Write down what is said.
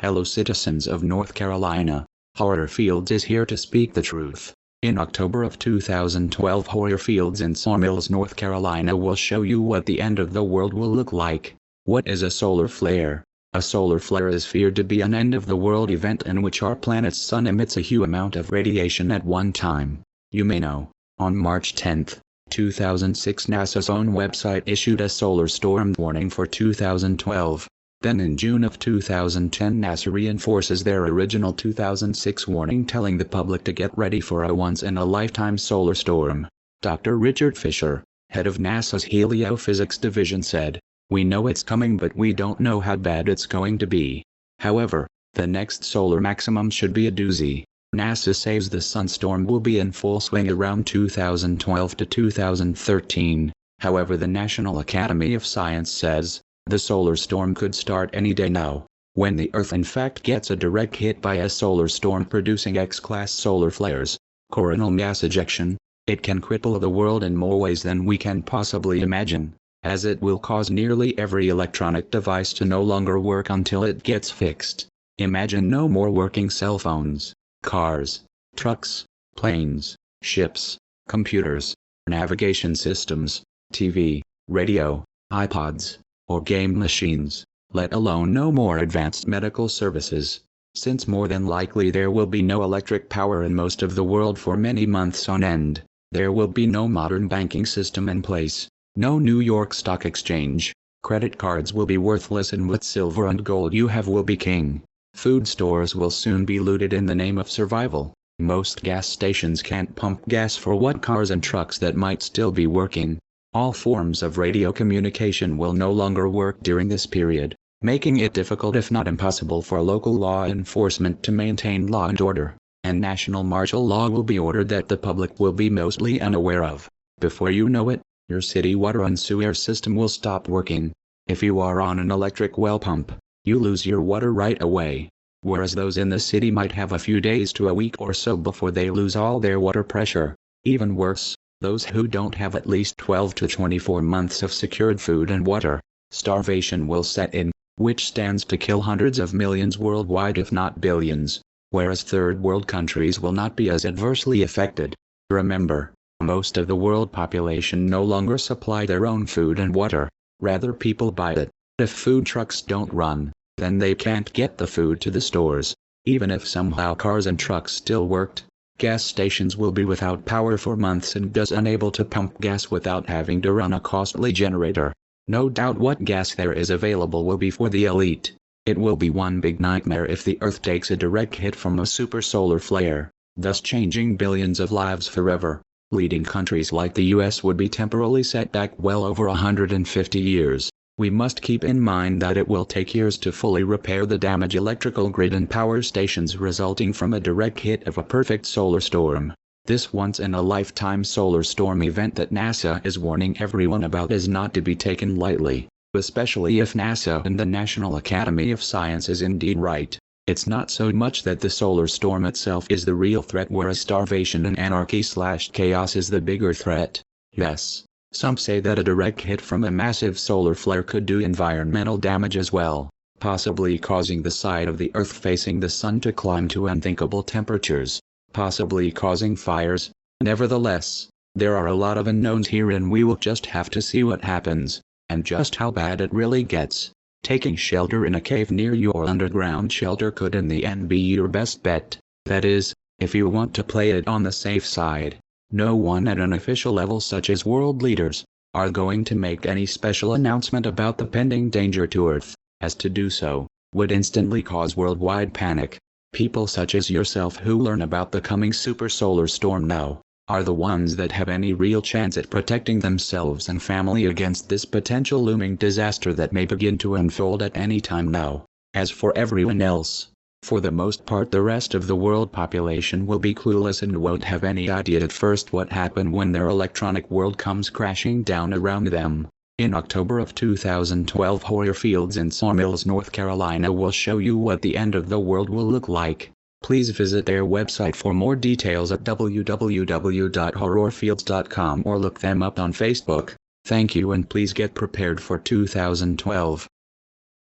Hello citizens of North Carolina, Hoyer Fields is here to speak the truth. In October of 2012, Hoyer Fields in Sawmills, North Carolina will show you what the end of the world will look like. What is a solar flare? A solar flare is feared to be an end-of-the-world event in which our planet's sun emits a huge amount of radiation at one time. You may know, on March 10, 2006, NASA's own website issued a solar storm warning for 2012. Then in June of 2010, NASA reinforces their original 2006 warning, telling the public to get ready for a once-in-a-lifetime solar storm. Dr. Richard Fisher, head of NASA's Heliophysics division, said, "We know it's coming, but we don't know how bad it's going to be. However, the next solar maximum should be a doozy." NASA says the sunstorm will be in full swing around 2012 to 2013. However, the National Academy of Science says, the solar storm could start any day now. When the Earth in fact gets a direct hit by a solar storm producing X-class solar flares, coronal mass ejection, it can cripple the world in more ways than we can possibly imagine, as it will cause nearly every electronic device to no longer work until it gets fixed. Imagine no more working cell phones, cars, trucks, planes, ships, computers, navigation systems, TV, radio, iPods, or game machines, let alone no more advanced medical services, since more than likely there will be no electric power in most of the world for many months on end. There will be no modern banking system in place, no New York Stock Exchange, credit cards will be worthless, and what silver and gold you have will be king. Food stores will soon be looted in the name of survival. Most gas stations can't pump gas for what cars and trucks that might still be working. All forms of radio communication will no longer work during this period, making it difficult if not impossible for local law enforcement to maintain law and order, and national martial law will be ordered that the public will be mostly unaware of. Before you know it, your city water and sewer system will stop working. If you are on an electric well pump, you lose your water right away, whereas those in the city might have a few days to a week or so before they lose all their water pressure. Even worse, those who don't have at least 12 to 24 months of secured food and water, starvation will set in, which stands to kill hundreds of millions worldwide if not billions, whereas third world countries will not be as adversely affected. Remember, most of the world population no longer supply their own food and water, rather people buy it. If food trucks don't run, then they can't get the food to the stores. Even if somehow cars and trucks still worked, gas stations will be without power for months and thus unable to pump gas without having to run a costly generator. No doubt what gas there is available will be for the elite. It will be one big nightmare if the Earth takes a direct hit from a super solar flare, thus changing billions of lives forever. Leading countries like the US would be temporarily set back well over 150 years. We must keep in mind that it will take years to fully repair the damaged electrical grid and power stations resulting from a direct hit of a perfect solar storm. This once-in-a-lifetime solar storm event that NASA is warning everyone about is not to be taken lightly, especially if NASA and the National Academy of Science is indeed right. It's not so much that the solar storm itself is the real threat, whereas starvation and anarchy/chaos is the bigger threat. Yes. Some say that a direct hit from a massive solar flare could do environmental damage as well, possibly causing the side of the Earth facing the sun to climb to unthinkable temperatures, possibly causing fires. Nevertheless, there are a lot of unknowns here, and we will just have to see what happens, and just how bad it really gets. Taking shelter in a cave near your underground shelter could in the end be your best bet, that is, if you want to play it on the safe side. No one at an official level, such as world leaders, are going to make any special announcement about the pending danger to Earth, as to do so would instantly cause worldwide panic. People such as yourself who learn about the coming super solar storm now, are the ones that have any real chance at protecting themselves and family against this potential looming disaster that may begin to unfold at any time now. As for everyone else, for the most part the rest of the world population will be clueless and won't have any idea at first what happened when their electronic world comes crashing down around them. In October of 2012, Hoyer Fields in Sawmills, North Carolina will show you what the end of the world will look like. Please visit their website for more details at www.hoyerfields.com or look them up on Facebook. Thank you, and please get prepared for 2012.